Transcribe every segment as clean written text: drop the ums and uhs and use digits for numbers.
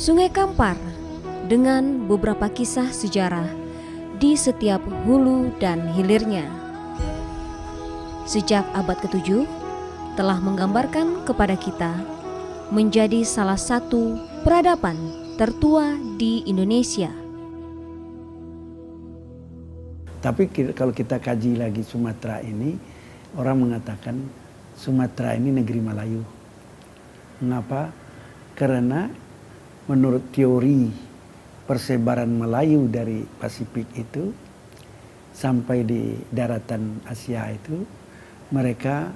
Sungai Kampar dengan beberapa kisah sejarah di setiap hulu dan hilirnya. Sejak abad ke-7 telah menggambarkan kepada kita menjadi salah satu peradaban tertua di Indonesia. Tapi kalau kita kaji lagi Sumatera ini, orang mengatakan Sumatera ini negeri Melayu. Mengapa? Karena menurut teori persebaran Melayu dari Pasifik itu sampai di daratan Asia itu, mereka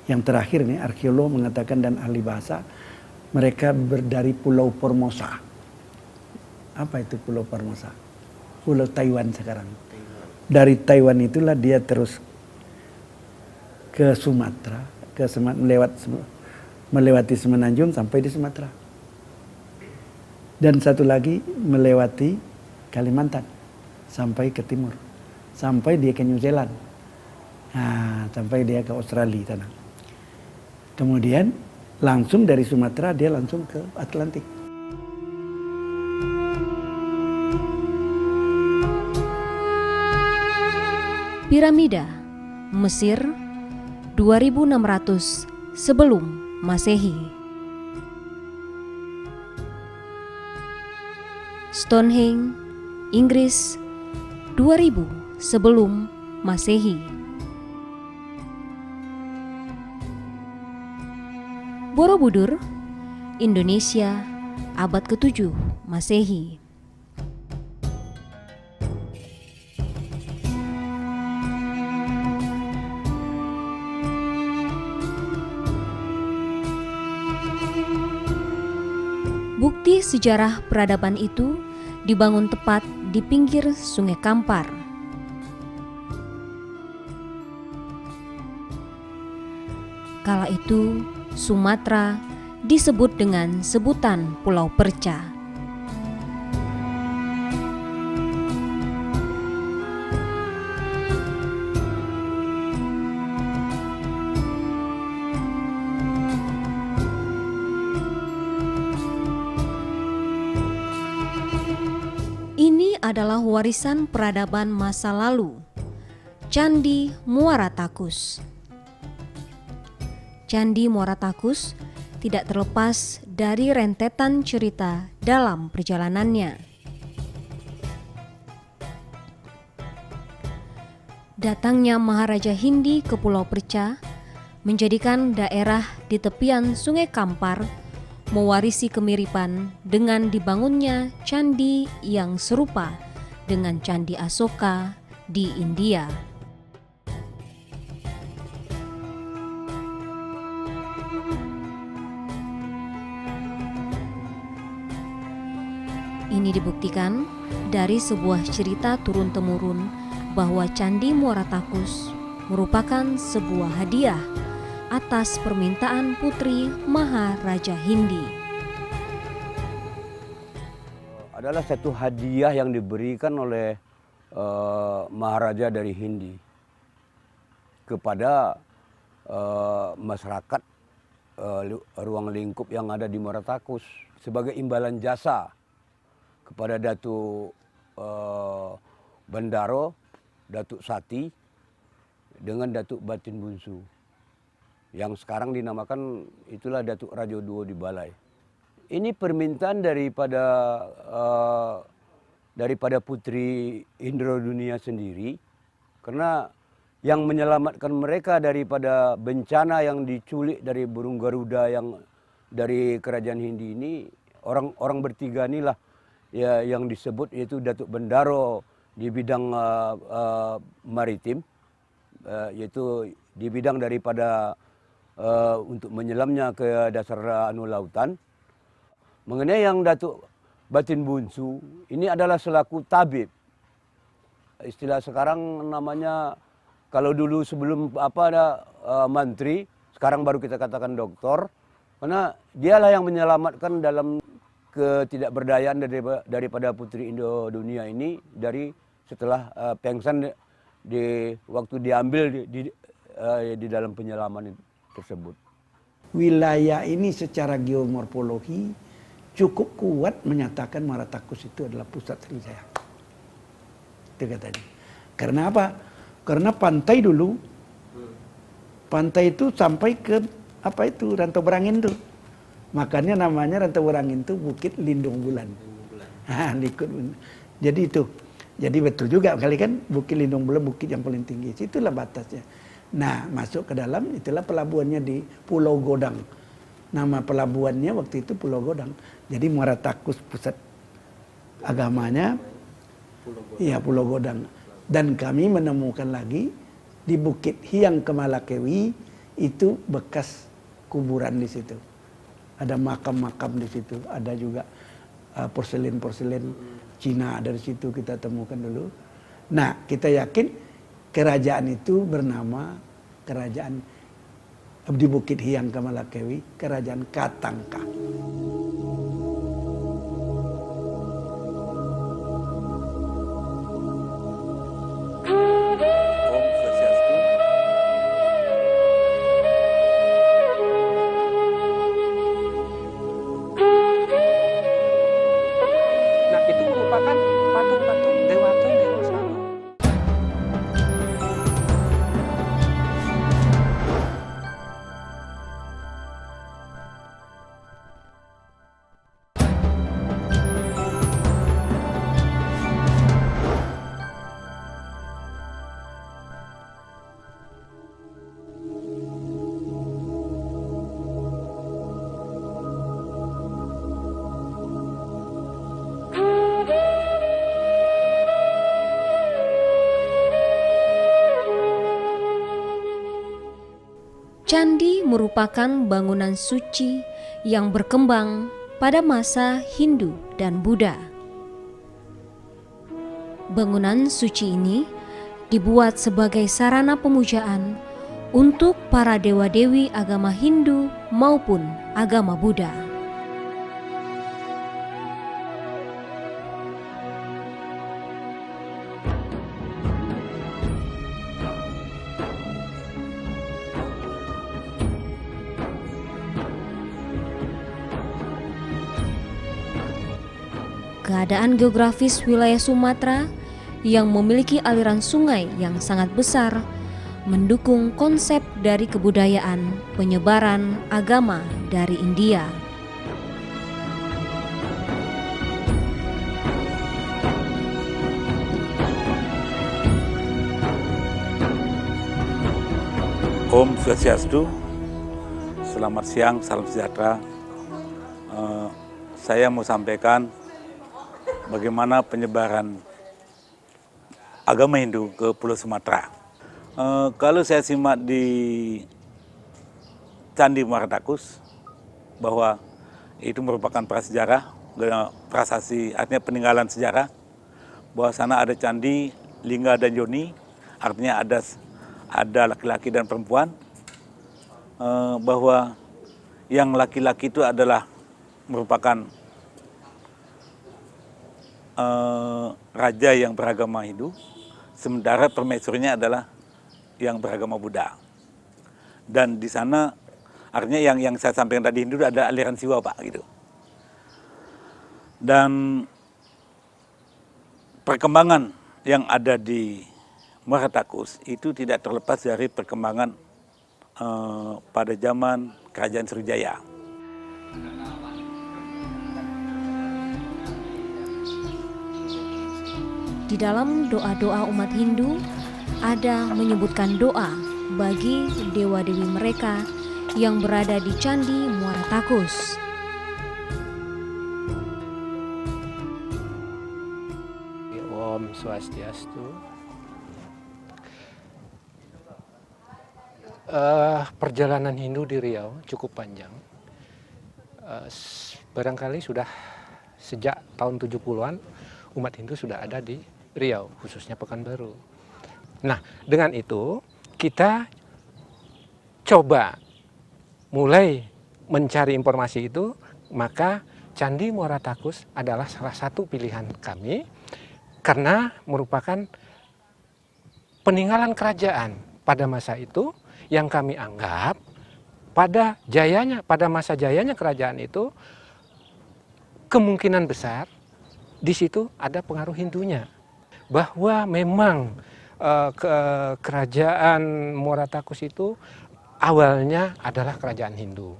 yang terakhir nih arkeolog mengatakan dan ahli bahasa, mereka dari Pulau Formosa. Apa itu Pulau Formosa? Pulau Taiwan sekarang. Dari Taiwan itulah dia terus ke Sumatera, melewati Semenanjung sampai di Sumatera. Dan satu lagi melewati Kalimantan sampai ke timur. Sampai dia ke New Zealand. Nah, sampai dia ke Australia sana. Kemudian langsung dari Sumatera dia langsung ke Atlantik. Piramida Mesir 2600 sebelum Masehi. Stonehenge, Inggris 2000 sebelum Masehi. Borobudur, Indonesia abad ke-7 Masehi. Bukti sejarah peradaban itu dibangun tepat di pinggir Sungai Kampar. Kala itu, Sumatera disebut dengan sebutan Pulau Perca. Ini adalah warisan peradaban masa lalu, Candi Muara Takus. Candi Muara Takus tidak terlepas dari rentetan cerita dalam perjalanannya. Datangnya Maharaja Hindi ke Pulau Perca menjadikan daerah di tepian Sungai Kampar mewarisi kemiripan dengan dibangunnya candi yang serupa dengan Candi Asoka di India. Ini dibuktikan dari sebuah cerita turun-temurun bahwa Candi Muara Takus merupakan sebuah hadiah atas permintaan Putri Maharaja Hindi. Adalah satu hadiah yang diberikan oleh Maharaja dari Hindi kepada masyarakat ruang lingkup yang ada di Muara Takus sebagai imbalan jasa kepada Datuk Bendaro, Datuk Sati dengan Datuk Batin Bunsu, yang sekarang dinamakan itulah Datuk Rajo Duo di Balai. Ini permintaan daripada Putri Indrodunia sendiri, karena yang menyelamatkan mereka daripada bencana yang diculik dari burung Garuda yang dari kerajaan Hindi ini, orang bertiga inilah ya, yang disebut yaitu Datuk Bendaro di bidang maritim, yaitu di bidang daripada untuk menyelamnya ke dasar lautan. Mengenai yang Datuk Batin Bunsu, ini adalah selaku tabib. Istilah sekarang namanya, kalau dulu sebelum ada mantri, sekarang baru kita katakan doktor. Karena dialah yang menyelamatkan dalam ketidakberdayaan daripada Putri Indodunia ini dari setelah pengsan di waktu diambil di dalam penyelaman tersebut. Wilayah ini secara geomorfologi cukup kuat menyatakan Muara Takus itu adalah pusat Sriwijaya. Itu katanya. Karena apa? Karena pantai dulu, pantai itu sampai ke apa itu Rantau Berangin tuh. Makanya namanya Rantau Berangin itu Bukit Lindung Bulan. Jadi itu. Jadi betul juga kali kan Bukit Lindung Bulan bukit yang paling tinggi. Itulah batasnya. Nah, masuk ke dalam itulah pelabuhannya di Pulau Godang. Nama pelabuhannya waktu itu Pulau Godang. Jadi Muara Takus pusat agamanya iya Pulau Godang. Dan kami menemukan lagi di Bukit Hiang Kemalakewi itu bekas kuburan di situ. Ada makam-makam di situ, ada juga porselin-porselin Cina dari situ kita temukan dulu. Nah, kita yakin kerajaan itu bernama kerajaan di Bukit Hiang Kemalakewi, kerajaan Katangka. Nah, itu merupakan patung-patung Dewata Nirosana. Candi merupakan bangunan suci yang berkembang pada masa Hindu dan Buddha. Bangunan suci ini dibuat sebagai sarana pemujaan untuk para dewa-dewi agama Hindu maupun agama Buddha. Keadaan geografis wilayah Sumatera yang memiliki aliran sungai yang sangat besar mendukung konsep dari kebudayaan penyebaran agama dari India. Om Swastiastu, selamat siang, salam sejahtera. Saya mau sampaikan bagaimana penyebaran agama Hindu ke Pulau Sumatera. Kalau saya simak di Candi Muara Takus, bahwa itu merupakan prasejarah, prasasti artinya peninggalan sejarah, bahwa sana ada candi Lingga dan Yoni, artinya ada laki-laki dan perempuan, bahwa yang laki-laki itu adalah merupakan raja yang beragama Hindu, sementara permaisurinya adalah yang beragama Buddha. Dan di sana artinya yang saya sampaikan tadi Hindu ada aliran Siwa, Pak, gitu. Dan perkembangan yang ada di Muara Takus itu tidak terlepas dari perkembangan pada zaman Kerajaan Sriwijaya. Di dalam doa-doa umat Hindu ada menyebutkan doa bagi dewa-dewi mereka yang berada di Candi Muara Takus. Om Swastiastu. Perjalanan Hindu di Riau cukup panjang. Barangkali sudah sejak tahun 70-an umat Hindu sudah ada di Riau, khususnya Pekanbaru. Nah, dengan itu kita coba mulai mencari informasi itu, maka Candi Muara Takus adalah salah satu pilihan kami karena merupakan peninggalan kerajaan pada masa itu yang kami anggap pada masa jayanya kerajaan itu kemungkinan besar di situ ada pengaruh Hindunya. Bahwa memang kerajaan Muara Takus itu awalnya adalah kerajaan Hindu.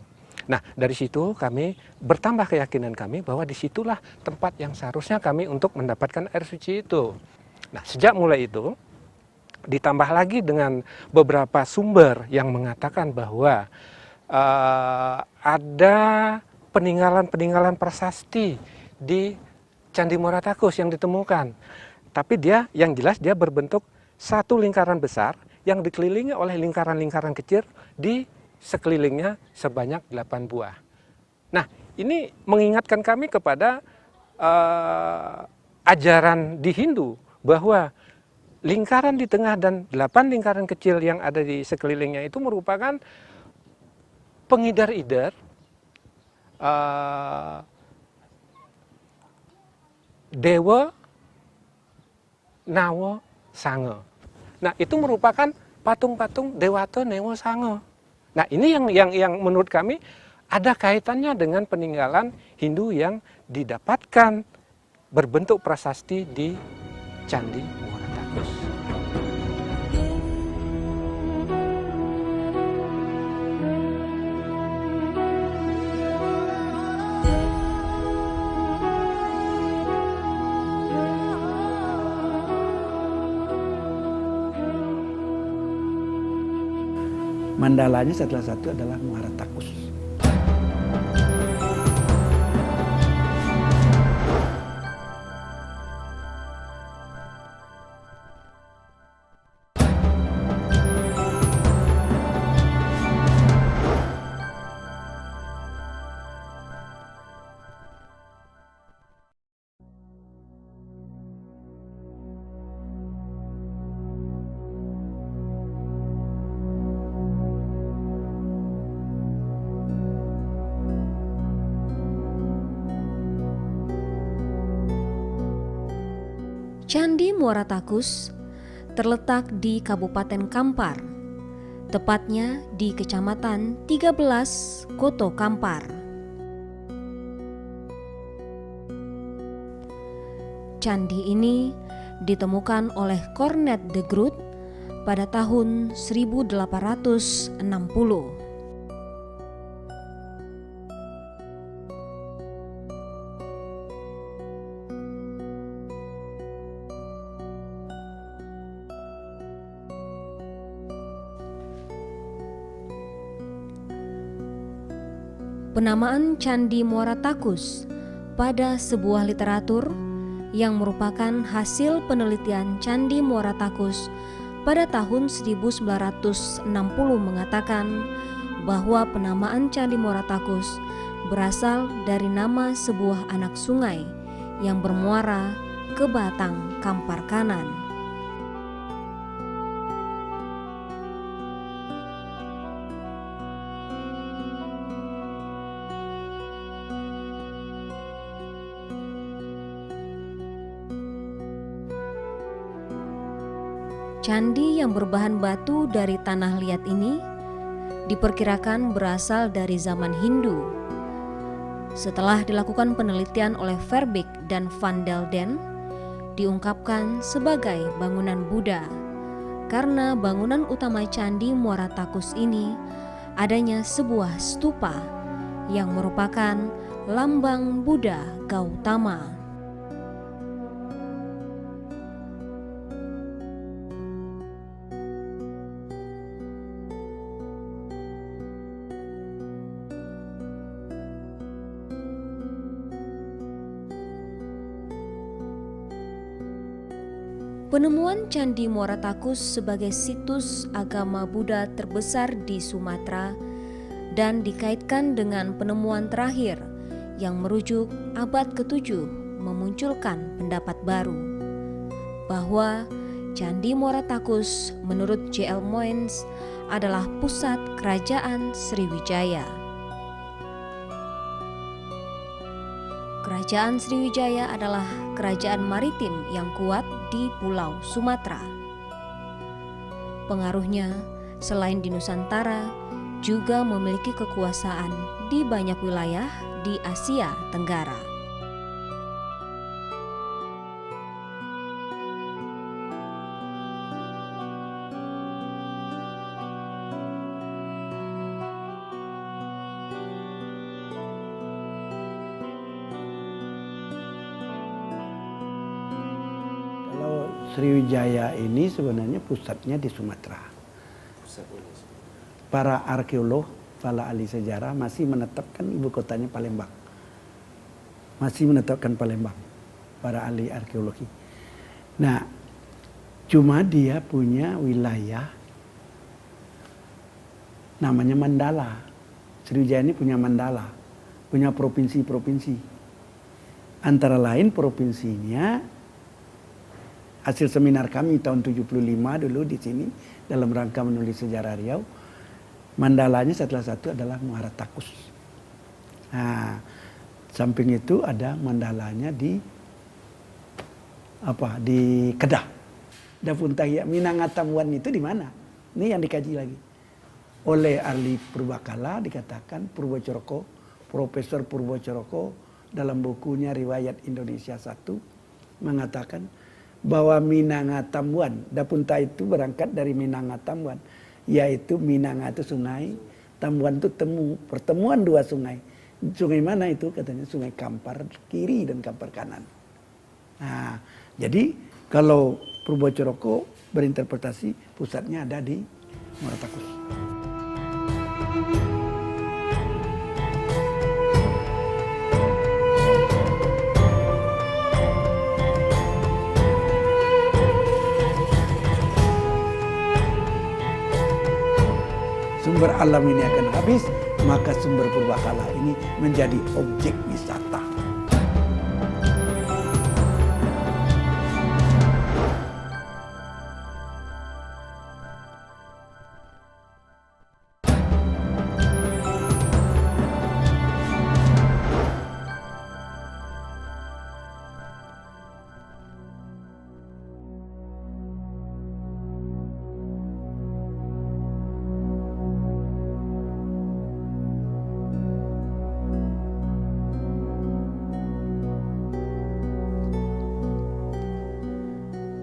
Nah, dari situ kami bertambah keyakinan kami bahwa disitulah tempat yang seharusnya kami untuk mendapatkan air suci itu. Nah, sejak mulai itu, ditambah lagi dengan beberapa sumber yang mengatakan bahwa ada peninggalan-peninggalan prasasti di Candi Muara Takus yang ditemukan. Tapi dia yang jelas dia berbentuk satu lingkaran besar yang dikelilingi oleh lingkaran-lingkaran kecil di sekelilingnya sebanyak 8 buah. Nah, ini mengingatkan kami kepada ajaran di Hindu bahwa lingkaran di tengah dan 8 lingkaran kecil yang ada di sekelilingnya itu merupakan pengidar-idar Dewa Nawa Sange. Nah, itu merupakan patung-patung Dewata Newa Sange. Nah, ini yang menurut kami ada kaitannya dengan peninggalan Hindu yang didapatkan berbentuk prasasti di Candi Muara Takus. Mandalanya setelah satu adalah Muara Takus. Candi Muara Takus terletak di Kabupaten Kampar, tepatnya di Kecamatan 13, Koto Kampar. Candi ini ditemukan oleh Cornet de Groot pada tahun 1860. Penamaan Candi Muara Takus pada sebuah literatur yang merupakan hasil penelitian Candi Muara Takus pada tahun 1960 mengatakan bahwa penamaan Candi Muara Takus berasal dari nama sebuah anak sungai yang bermuara ke Batang Kampar Kanan. Candi yang berbahan batu dari tanah liat ini diperkirakan berasal dari zaman Hindu. Setelah dilakukan penelitian oleh Verbeek dan Van Delden, diungkapkan sebagai bangunan Buddha. Karena bangunan utama Candi Muara Takus ini adanya sebuah stupa yang merupakan lambang Buddha Gautama. Penemuan Candi Muara Takus sebagai situs agama Buddha terbesar di Sumatera dan dikaitkan dengan penemuan terakhir yang merujuk abad ke-7 memunculkan pendapat baru bahwa Candi Muara Takus menurut J.L. Moynes adalah pusat kerajaan Sriwijaya. Kerajaan Sriwijaya adalah kerajaan maritim yang kuat di Pulau Sumatera. Pengaruhnya selain di Nusantara juga memiliki kekuasaan di banyak wilayah di Asia Tenggara. Sriwijaya ini sebenarnya pusatnya di Sumatera. Para arkeolog, para ahli sejarah masih menetapkan ibu kotanya Palembang. Masih menetapkan Palembang, para ahli arkeologi. Nah, cuma dia punya wilayah namanya Mandala. Sriwijaya ini punya Mandala, punya provinsi-provinsi. Antara lain provinsinya, hasil seminar kami tahun 75 dulu di sini dalam rangka menulis sejarah Riau, Mandalanya setelah satu adalah Muara Takus. Nah, samping itu ada Mandalanya di Kedah. Dapun Tahia Minangatamuan itu di mana? Ini yang dikaji lagi. Oleh ahli Purbakala dikatakan Purwocoroko, Profesor Purwocoroko dalam bukunya Riwayat Indonesia 1 mengatakan bahwa Minangatamuan, Dapunta itu berangkat dari Minangatamuan, yaitu Minanga itu sungai, Tambuan itu pertemuan dua sungai. Sungai mana itu? Katanya Sungai Kampar kiri dan Kampar kanan. Nah, jadi kalau Purwocoroko berinterpretasi pusatnya ada di Muara Takus. Sumber alam ini akan habis, maka sumber purbakala ini menjadi objek wisata.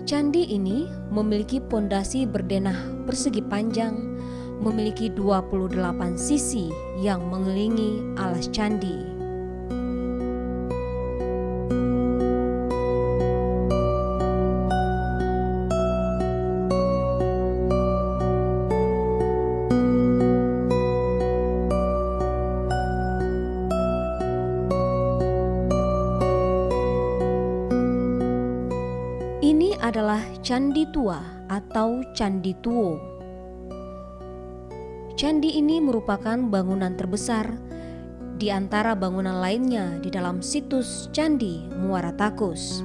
Candi ini memiliki pondasi berdenah persegi panjang, memiliki 28 sisi yang mengelilingi alas candi. Ini adalah Candi Tua atau Candi Tuo. Candi ini merupakan bangunan terbesar di antara bangunan lainnya di dalam situs Candi Muara Takus.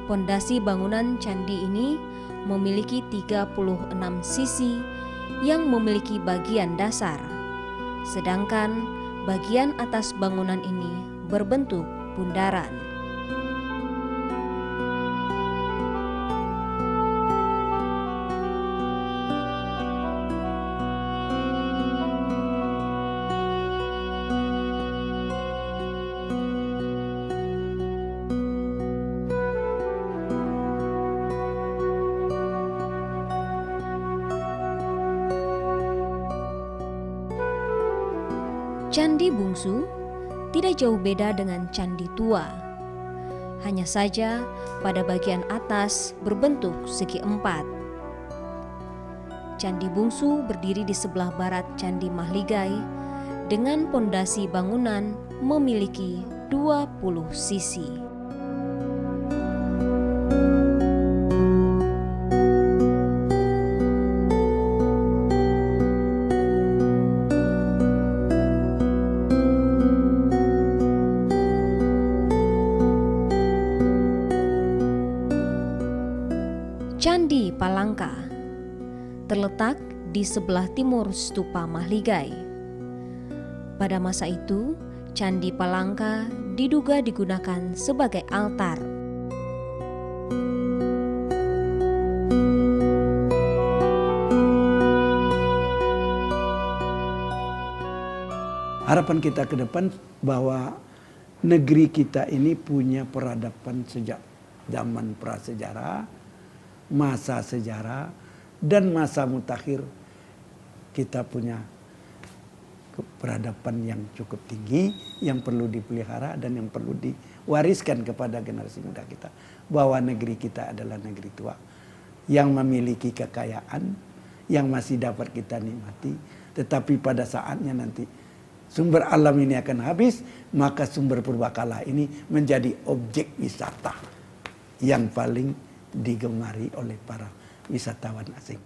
Pondasi bangunan candi ini memiliki 36 sisi yang memiliki bagian dasar, sedangkan bagian atas bangunan ini berbentuk bundaran. Candi Bungsu tidak jauh beda dengan Candi Tua. Hanya saja pada bagian atas berbentuk segi empat. Candi Bungsu berdiri di sebelah barat Candi Mahligai dengan pondasi bangunan memiliki 20 sisi. Candi Palangka terletak di sebelah timur stupa Mahligai. Pada masa itu, Candi Palangka diduga digunakan sebagai altar. Harapan kita ke depan bahwa negeri kita ini punya peradaban sejak zaman prasejarah, masa sejarah, dan masa mutakhir. Kita punya peradaban yang cukup tinggi, yang perlu dipelihara dan yang perlu diwariskan kepada generasi muda kita. Bahwa negeri kita adalah negeri tua yang memiliki kekayaan yang masih dapat kita nikmati. Tetapi pada saatnya nanti sumber alam ini akan habis, maka sumber purbakala ini menjadi objek wisata yang paling digemari oleh para wisatawan asing.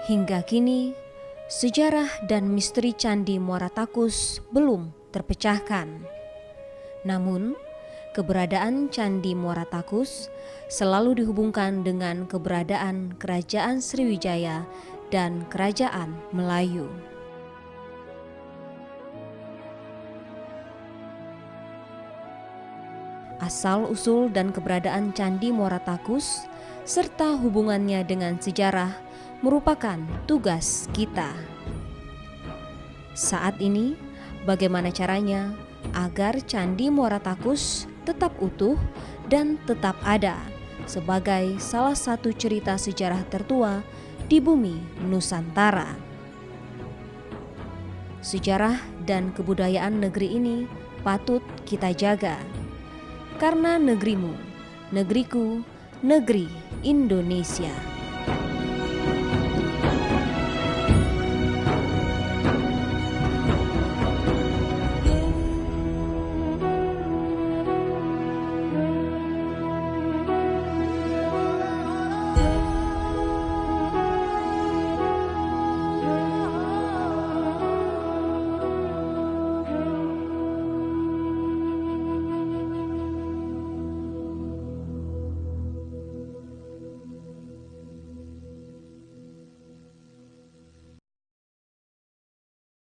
Hingga kini, sejarah dan misteri Candi Muara Takus belum terpecahkan. Namun, keberadaan Candi Muara Takus selalu dihubungkan dengan keberadaan Kerajaan Sriwijaya dan Kerajaan Melayu. Asal-usul dan keberadaan Candi Muara Takus serta hubungannya dengan sejarah merupakan tugas kita. Saat ini, bagaimana caranya agar Candi Muara Takus tetap utuh dan tetap ada sebagai salah satu cerita sejarah tertua di bumi Nusantara. Sejarah dan kebudayaan negeri ini patut kita jaga, karena negerimu, negeriku, negeri Indonesia.